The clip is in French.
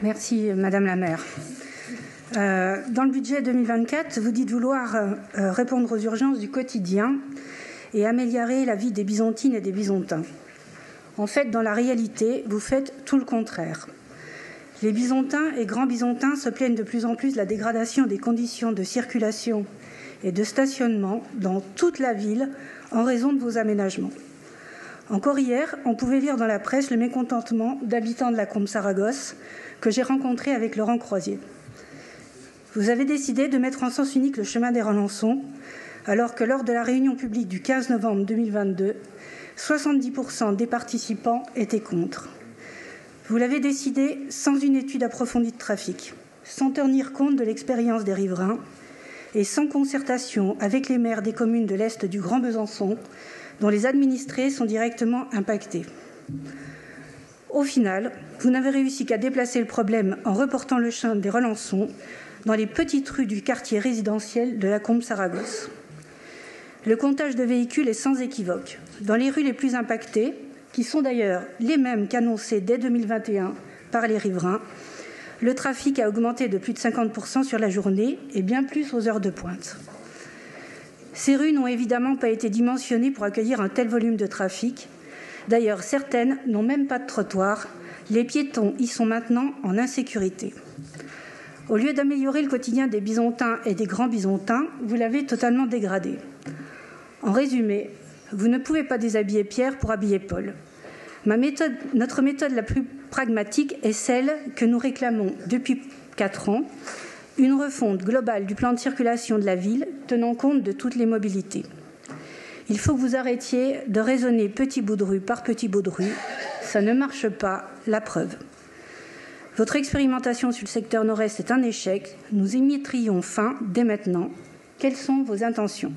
Merci, Madame la maire. Dans le budget 2024, vous dites vouloir répondre aux urgences du quotidien et améliorer la vie des Byzantines et des Byzantins. En fait, dans la réalité, vous faites tout le contraire. Les Byzantins et Grands Byzantins se plaignent de plus en plus de la dégradation des conditions de circulation et de stationnement dans toute la ville en raison de vos aménagements. Encore hier, on pouvait lire dans la presse le mécontentement d'habitants de la Combe Saragosse que j'ai rencontré avec Laurent Croisier. Vous avez décidé de mettre en sens unique le chemin des Relançons, alors que lors de la réunion publique du 15 novembre 2022, 70% des participants étaient contre. Vous l'avez décidé sans une étude approfondie de trafic, sans tenir compte de l'expérience des riverains et sans concertation avec les maires des communes de l'Est du Grand Besançon, dont les administrés sont directement impactés. Au final, vous n'avez réussi qu'à déplacer le problème en reportant le chemin des Relançons dans les petites rues du quartier résidentiel de la Combe Saragosse. Le comptage de véhicules est sans équivoque. Dans les rues les plus impactées, qui sont d'ailleurs les mêmes qu'annoncées dès 2021 par les riverains, le trafic a augmenté de plus de 50% sur la journée et bien plus aux heures de pointe. Ces rues n'ont évidemment pas été dimensionnées pour accueillir un tel volume de trafic. D'ailleurs, certaines n'ont même pas de trottoir. Les piétons y sont maintenant en insécurité. Au lieu d'améliorer le quotidien des Byzantins et des Grands Byzantins, vous l'avez totalement dégradé. En résumé, vous ne pouvez pas déshabiller Pierre pour habiller Paul. Notre méthode la plus pragmatique est celle que nous réclamons depuis 4 ans, une refonte globale du plan de circulation de la ville tenant compte de toutes les mobilités. Il faut que vous arrêtiez de raisonner petit bout de rue par petit bout de rue. Ça ne marche pas, la preuve. Votre expérimentation sur le secteur nord-est est un échec. Nous y mettrions fin dès maintenant. Quelles sont vos intentions ?